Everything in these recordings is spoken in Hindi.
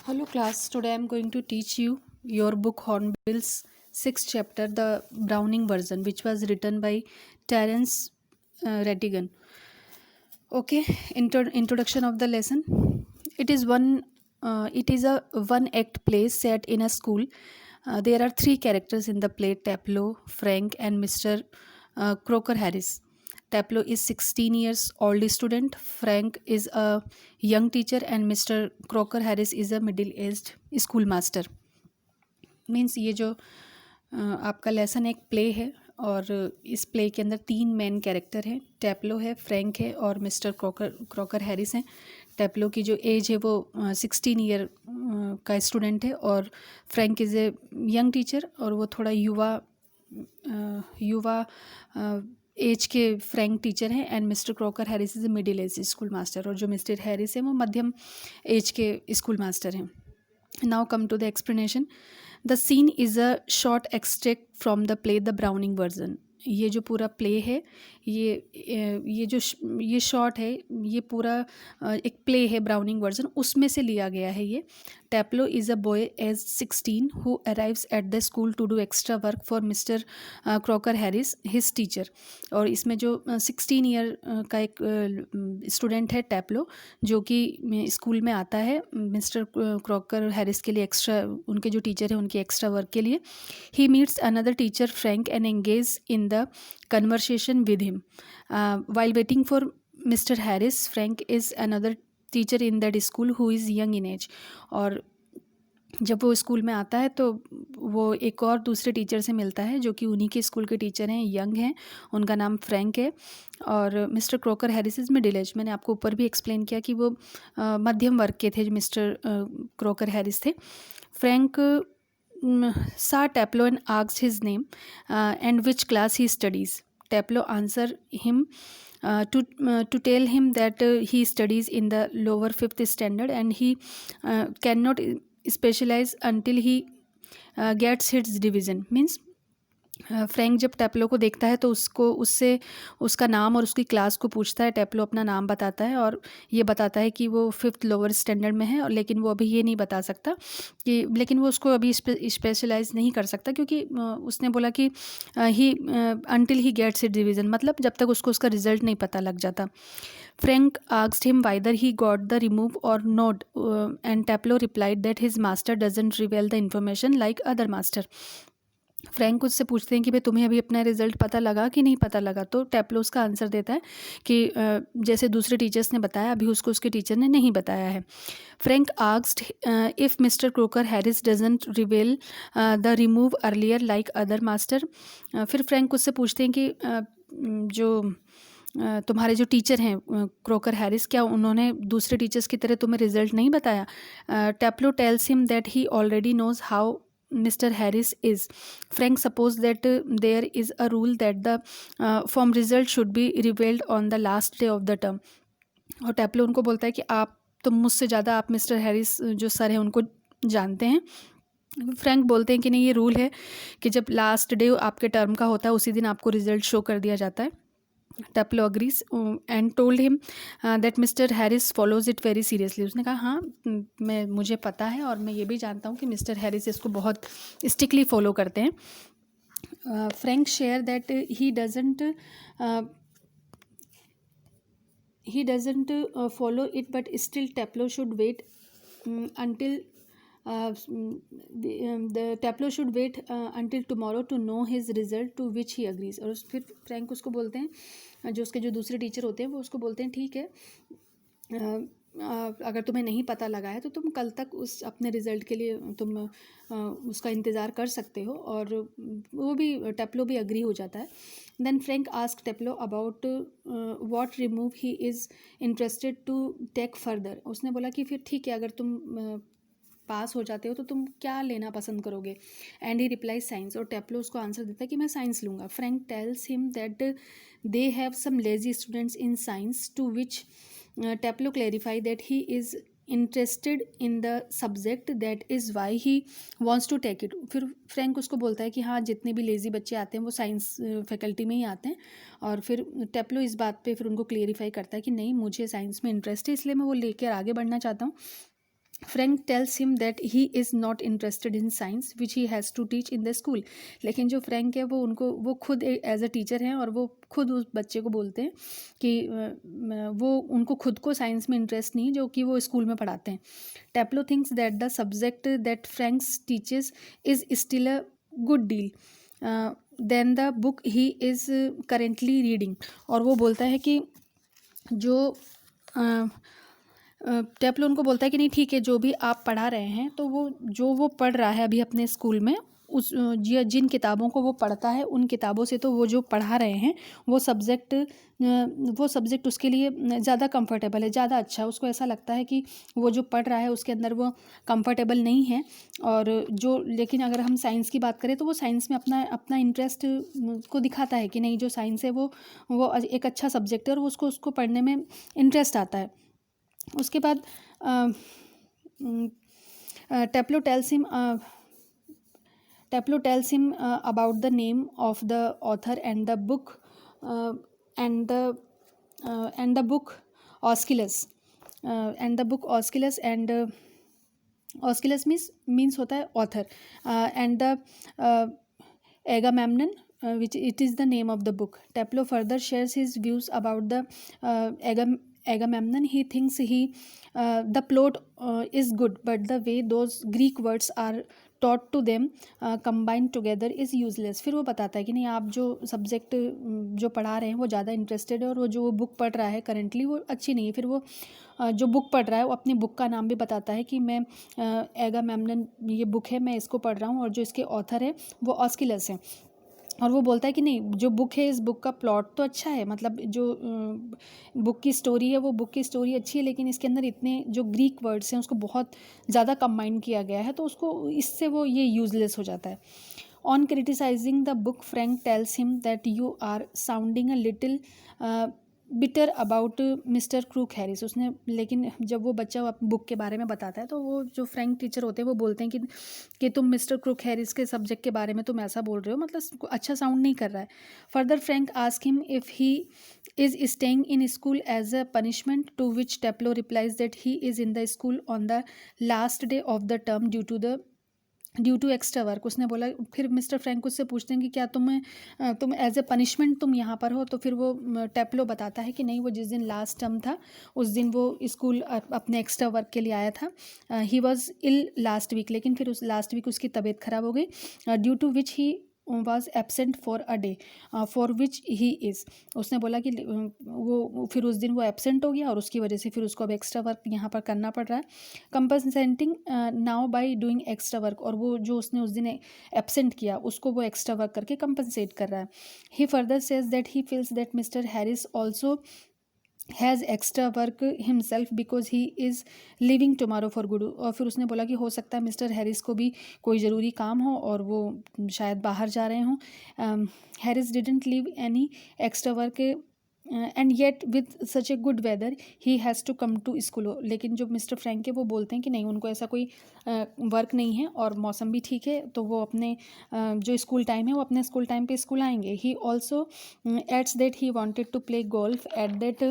Hello class, today I am going to teach you your book Hornbill's sixth chapter, the Browning version, which was written by Terence Rattigan. Okay, introduction of the lesson. It is a one act play set in a school. There are three characters in the play: Taplow, Frank, and Mr. Croker Harris. Taplow is 16 years old student, Frank is a young teacher, and Mr. Croker Harris is a middle aged school master. Means ये जो आपका लेसन एक प्ले है और इस प्ले के अंदर तीन मेन कैरेक्टर हैं, टैप्लो है, फ्रैंक है और मिस्टर क्रॉकर हैरिस हैं. टैप्लो की जो एज है वो 16 ईयर का स्टूडेंट है और Frank is a young teacher और वो थोड़ा युवा एज के फ्रैंक टीचर हैं. And Mister Crocker Harris is a middle age school master और जो मिस्टर हैरिस हैं वो मध्यम एज के स्कूल मास्टर हैं. Now come to the explanation. The scene is a short extract from the play the Browning version. ये जो पूरा प्ले है ये शॉर्ट है, ये पूरा एक प्ले है ब्राउनिंग वर्जन, उसमें से लिया गया है ये. Taplow is a boy age 16 who arrives at the school to do extra work for mister Crocker Harris his teacher. और इसमें जो 16 ईयर का एक स्टूडेंट है टैप्लो, जो कि स्कूल में आता है मिस्टर क्रॉकर हैरिस के लिए एक्स्ट्रा, उनके जो टीचर है उनके एक्स्ट्रा वर्क के लिए. He meets another teacher Frank and engage in the conversation with him. While waiting for Mr. Harris, Frank is another teacher in that school who is young in age. और जब वो स्कूल में आता है तो वो एक और दूसरे टीचर से मिलता है जो कि उन्हीं के स्कूल के टीचर हैं, यंग हैं, उनका नाम फ्रैंक है. और mister Crocker Harris is middle age. मैंने आपको ऊपर भी एक्सप्लेन किया कि वो मध्यम वर्ग के थे जो मिस्टर क्रॉकर हैरिस थे. Frank saw Taplow and asked his name and which class he studies. Taplow answered him to tell him that he studies in the lower 5th standard and he cannot specialize until he gets his division. Means Frank जब टैप्लो को देखता है तो उससे उसका नाम और उसकी क्लास को पूछता है. टैप्लो अपना नाम बताता है और ये बताता है कि वो 5th लोअर स्टैंडर्ड में है, और लेकिन वो अभी ये नहीं बता सकता कि, लेकिन वो उसको अभी स्पेशलाइज नहीं कर सकता क्योंकि उसने बोला कि he until he gets it division, मतलब जब तक उसको उसका रिजल्ट नहीं पता लग जाता. Frank asked him whether he got the remove or not, and Taplow replied that his master doesn't reveal the information like other master. Frank उससे पूछते हैं कि भाई तुम्हें अभी अपना रिजल्ट पता लगा कि नहीं पता लगा. तो टैप्लो उसका आंसर देता है कि जैसे दूसरे टीचर्स ने बताया अभी उसको उसके टीचर ने नहीं बताया है. Frank asked if mister croaker Harris doesn't रिवेल the remove earlier like other master. फिर फ्रैंक उससे पूछते हैं कि जो तुम्हारे जो टीचर हैं क्रोकर हैरिस, क्या उन्होंने दूसरे टीचर्स की तरह तुम्हें रिजल्ट नहीं बताया. Taplow tells him that he already knows how Mr. Harris is. Frank supposed that there is a rule that the form result should be revealed on the last day of the term. और टैप्लो उनको बोलता है कि आप तो मुझसे ज़्यादा आप मिस्टर हैरिस जो सर हैं उनको जानते हैं. फ्रैंक बोलते हैं कि नहीं, ये रूल है कि जब लास्ट डे आपके टर्म का होता है उसी दिन आपको रिजल्ट शो कर दिया जाता है. Taplow agrees and told him that mister Harris follows it very seriously. उसने कहा हाँ मुझे पता है और मैं ये भी जानता हूँ कि मिस्टर हैरिस इसको बहुत स्ट्रिक्टली फॉलो करते हैं. Frank share that he doesn't follow it but still Taplow should wait until the Taplow should wait until tomorrow to know his result, to which he agrees. और फिर फ्रैंक उसको बोलते हैं, जो उसके जो दूसरे टीचर होते हैं वो उसको बोलते हैं ठीक है अगर तुम्हें नहीं पता लगा है तो तुम कल तक उस अपने रिज़ल्ट के लिए तुम उसका इंतज़ार कर सकते हो. और वो भी टैप्लो भी अग्री हो जाता है. Then Frank ask Taplow about what remove he is interested to take further. उसने बोला कि फिर ठीक है अगर तुम पास हो जाते हो तो तुम क्या लेना पसंद करोगे. And he reply science. और टैप्लो उसको आंसर देता है कि मैं साइंस लूँगा. Frank tells him that they have some lazy students in science, to which Taplow clarify that he is interested in the subject, that is why he wants to take it. फिर फ्रैंक उसको बोलता है कि हाँ जितने भी लेज़ी बच्चे आते हैं वो साइंस फैकल्टी में ही आते हैं. और फिर टैप्लो इस बात पे फिर उनको क्लियरिफाई करता है कि नहीं मुझे साइंस में इंटरेस्ट है इसलिए मैं वो लेकर आगे बढ़ना चाहता हूँ. Frank tells him that he is not interested in science which he has to teach in the school. लेकिन जो फ्रैंक है वो खुद एज अ टीचर हैं और वो खुद उस बच्चे को बोलते हैं कि वो उनको खुद को साइंस में इंटरेस्ट नहीं जो कि वो स्कूल में पढ़ाते हैं। Taplow thinks that the subject that Frank's teaches is still a good deal than the book he is currently reading. और वो बोलता है कि जो टेप्लो उनको बोलता है कि नहीं ठीक है, जो भी आप पढ़ा रहे हैं तो वो पढ़ रहा है अभी अपने स्कूल में, जिन किताबों को वो पढ़ता है उन किताबों से तो वो जो पढ़ा रहे हैं वो सब्जेक्ट उसके लिए ज़्यादा कंफर्टेबल है, ज़्यादा अच्छा है। उसको ऐसा लगता है कि वो जो पढ़ रहा है उसके अंदर वो कंफर्टेबल नहीं है। और लेकिन अगर हम साइंस की बात करें तो वो साइंस में अपना अपना इंटरेस्ट को दिखाता है कि नहीं, जो साइंस है वो एक अच्छा सब्जेक्ट है और उसको पढ़ने में इंटरेस्ट आता है। उसके बाद Taplow tells him about the name of the author and the book and the and the book Aeschylus and Aeschylus means होता है author and the Agamemnon which it is the name of the book. Taplo further shares his views about the Agamemnon. He thinks the plot is good, but the way those Greek words are taught to them combined together is useless. फिर वो बताता है कि नहीं, आप जो सब्जेक्ट जो पढ़ा रहे हैं वो ज़्यादा इंटरेस्टेड है और वो जो बुक पढ़ रहा है करंटली वो अच्छी नहीं है। फिर वो जो बुक पढ़ रहा है वो अपनी बुक का नाम भी बताता है कि मैं एगामेम्नन ये बुक है, मैं इसको पढ़ रहा हूँ और जो इसके ऑथर है वो ऑस्किलस है। और वो बोलता है कि नहीं, जो बुक है इस बुक का प्लॉट तो अच्छा है, मतलब जो बुक की स्टोरी है वो बुक की स्टोरी अच्छी है, लेकिन इसके अंदर इतने जो ग्रीक वर्ड्स हैं उसको बहुत ज़्यादा कंबाइन किया गया है तो उसको इससे वो ये यूजलेस हो जाता है। On criticising the book Frank tells him that you are sounding a little bitter about Mister Crook Harris. उसने लेकिन जब वो बच्चा बुक के बारे में बताता है तो वो जो फ्रैंक टीचर होते हैं वो बोलते हैं कि तुम मिस्टर क्रूक हैरिस के सब्जेक्ट के बारे में तुम ऐसा बोल रहे हो, मतलब अच्छा साउंड नहीं कर रहा है। Further Frank ask him if he is staying in school as a punishment, to which Taplow replies that he is in the school on the last day of the term due to extra work. उसने बोला, फिर मिस्टर फ्रैंक उससे पूछते हैं कि क्या तुम एज ए पनिशमेंट तुम यहाँ पर हो, तो फिर वो टेप्लो बताता है कि नहीं, वो जिस दिन लास्ट टर्म था उस दिन वो स्कूल अपने एक्स्ट्रा वर्क के लिए आया था। He was ill last week, लेकिन फिर उस लास्ट वीक उसकी तबीयत ख़राब हो गई, due to which he was absent for a day for which he is. उसने बोला कि वो फिर उस दिन वो एबसेंट हो गया और उसकी वजह से फिर उसको अब एक्स्ट्रा वर्क यहाँ पर करना पड़ रहा है। Compensating now by doing extra work, और वो जो उसने उस दिन एबसेंट किया उसको वो एक्स्ट्रा वर्क करके कंपनसेट कर रहा है। He further says that he feels that mister Harris also has extra work himself because he is leaving tomorrow for good. और फिर उसने बोला कि हो सकता है मिस्टर हैरिस को भी कोई ज़रूरी काम हो और वो शायद बाहर जा रहे हों। Harris didn't leave any extra work and yet with such a good weather he has to come to school. लेकिन जो मिस्टर फ्रैंक है वो बोलते हैं कि नहीं, उनको ऐसा कोई वर्क नहीं है और मौसम भी ठीक है, तो वो अपने जो स्कूल टाइम है वो अपने स्कूल टाइम पे स्कूल आएंगे। He also adds that he wanted to play golf at that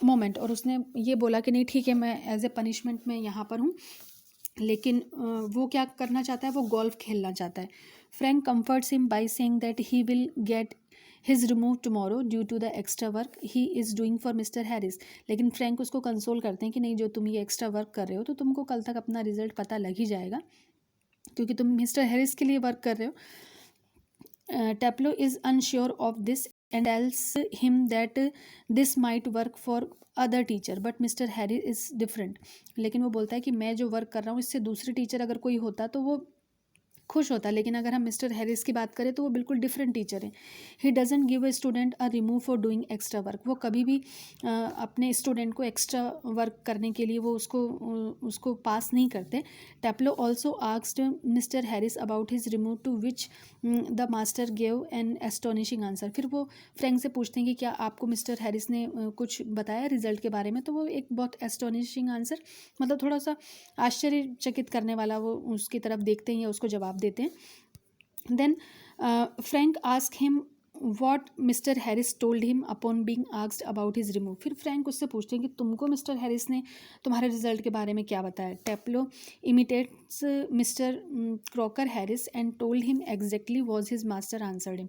moment. और उसने ये बोला कि नहीं ठीक है, मैं एज ए पनिशमेंट में यहाँ पर हूँ, लेकिन वो क्या करना चाहता है, वो गोल्फ खेलना चाहता है। Frank comforts him by saying that he will get his remove tomorrow due to the extra work he is doing for Mister Harris. लेकिन फ्रैंक उसको कंसोल करते हैं कि नहीं, जो तुम ये एक्स्ट्रा वर्क कर रहे हो तो तुमको कल तक अपना रिजल्ट पता लग ही जाएगा, क्योंकि तुम मिस्टर हैरिस के लिए वर्क कर रहे हो। Taplow is unsure of this and tells him that this might work for other teacher but Mr. Harry is different। लेकिन वो बोलता है कि मैं जो वर्क कर रहा हूँ इससे दूसरे टीचर अगर कोई होता तो वो खुश होता, लेकिन अगर हम मिस्टर हैरिस की बात करें तो वो बिल्कुल डिफरेंट टीचर हैं। He doesn't give a student a remove for doing extra work. वो कभी भी अपने स्टूडेंट को एक्स्ट्रा वर्क करने के लिए वो उसको पास नहीं करते। Taplow also asked mister Harris about his remove, to which the master gave an astonishing answer. फिर वो फ्रैंक से पूछते हैं कि क्या आपको मिस्टर हैरिस ने कुछ बताया रिजल्ट के बारे में, तो वो एक बहुत एस्टोनिशिंग आंसर, मतलब थोड़ा सा आश्चर्यचकित करने वाला, वो उसकी तरफ देखते हैं या उसको जवाब देते हैं। Then Frank ask him what Mister Harris told him upon being asked about his remove. फिर फ्रैंक उससे पूछते हैं कि तुमको मिस्टर हैरिस ने तुम्हारे रिजल्ट के बारे में क्या बताया। Taplow imitates mister Crocker Harris and told him exactly was his master answered him.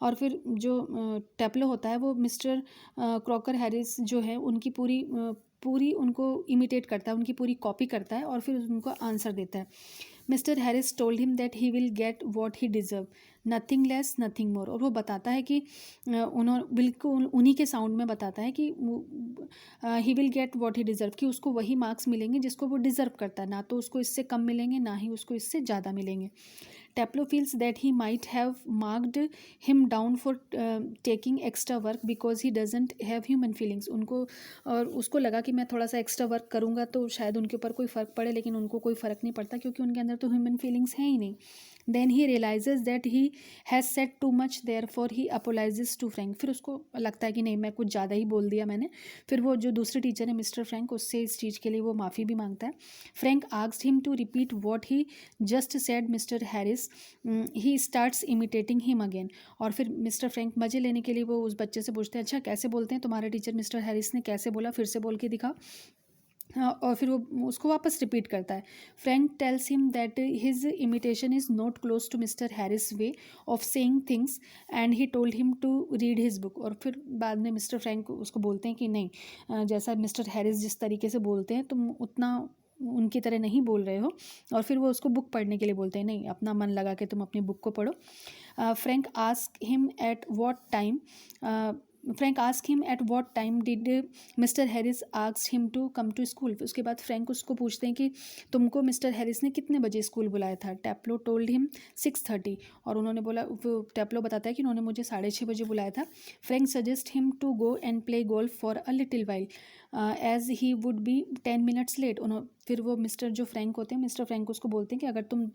और फिर जो टेप्लो होता है वो मिस्टर क्रॉकर हैरिस जो है उनकी पूरी उनको इमिटेट करता है, उनकी पूरी कॉपी करता है और फिर उनको आंसर देता है। Mister Harris told him that he will get what he deserve, nothing less nothing more. और वो बताता है कि उन्होंने बिल्कुल उन्हीं के साउंड में बताता है कि ही will get what he deserve, कि उसको वही मार्क्स मिलेंगे जिसको वो डिज़र्व करता है, ना तो उसको इससे कम मिलेंगे ना ही उसको इससे ज़्यादा मिलेंगे। टेप्लो feels that he might have marked him down for taking extra work because he doesn't have human feelings। उनको और उसको लगा कि मैं थोड़ा सा एक्स्ट्रा वर्क करूँगा तो शायद उनके ऊपर कोई फ़र्क पड़े, लेकिन उनको कोई फ़र्क नहीं पड़ता क्योंकि उनके अंदर तो ह्यूमन फीलिंग्स हैं ही नहीं। Then he realizes that he has said too much therefore he apologizes to Frank. फिर उसको लगता है कि नहीं, मैं कुछ ज़्यादा ही बोल दिया मैंने। फिर वो जो दूसरे टीचर है मिस्टर फ्रैंक, उससे इस चीज़ के लिए वो माफ़ी भी मांगता है। Frank asked him to repeat what he just said Mister Harris, he starts imitating him again. और फिर मिस्टर फ्रैंक मज़े लेने के लिए वो उस बच्चे से पूछते हैं, अच्छा कैसे बोलते हैं तुम्हारे टीचर मिस्टर हैरिस ने, कैसे बोला, फिर से बोल के दिखाओ। हाँ, और फिर वो उसको वापस रिपीट करता है। Frank tells him that his imitation is not close to Mister Harris way of saying things and he told him to read his book. और फिर बाद में मिस्टर फ्रैंक उसको बोलते हैं कि नहीं, जैसा मिस्टर हैरिस जिस तरीके से बोलते हैं तुम उतना उनकी तरह नहीं बोल रहे हो। और फिर वो उसको बुक पढ़ने के लिए बोलते हैं, नहीं, अपना मन लगा के तुम अपनी बुक को पढ़ो। Frank ask him at what time Frank ask him at what time did Mister Harris ask him to come to school. उसके बाद फ्रैंक उसको पूछते हैं कि तुमको मिस्टर हैरिस ने कितने बजे स्कूल बुलाया था। टेप्लो टोल्ड हिम 6:30। और उन्होंने बोला, टेप्लो बताता है कि उन्होंने मुझे 6:30 बजे बुलाया था। Frank suggest him to go and play golf for a little while as he would be 10 minutes late. फिर वो मिस्टर जो फ्रैंक होते हैं, मिस्टर फ्रैंक उसको बोलते हैं कि अगर तुम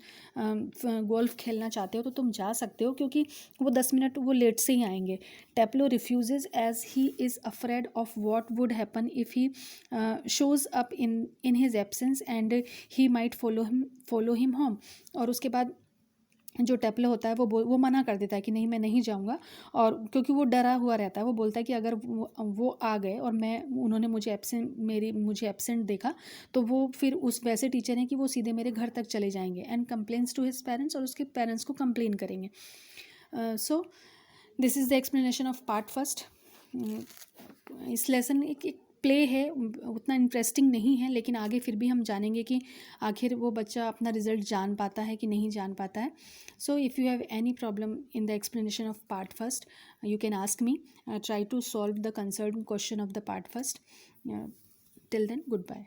गोल्फ खेलना चाहते हो तो तुम जा सकते हो क्योंकि वो 10 मिनट वो लेट से ही आएंगे। Taplow refuses as he is afraid of what would happen if he shows up in his absence and he might follow him home. और उसके बाद जो टेप्लो होता है वो मना कर देता है कि नहीं, मैं नहीं जाऊंगा। और क्योंकि वो डरा हुआ रहता है, वो बोलता है कि अगर वो आ गए और उन्होंने मुझे एब्सेंट देखा तो वो फिर उस वैसे टीचर हैं कि वो सीधे मेरे घर तक चले जाएंगे and complains to his parents, और उसके पेरेंट्स को कंप्लेन करेंगे। So this is the explanation of part first. इस लेसन एक प्ले है, उतना इंटरेस्टिंग नहीं है, लेकिन आगे फिर भी हम जानेंगे कि आखिर वो बच्चा अपना रिजल्ट जान पाता है कि नहीं जान पाता है। So if you have any problem in the explanation of part first you can ask me, try to solve the concern question of the part first. Till then, good bye.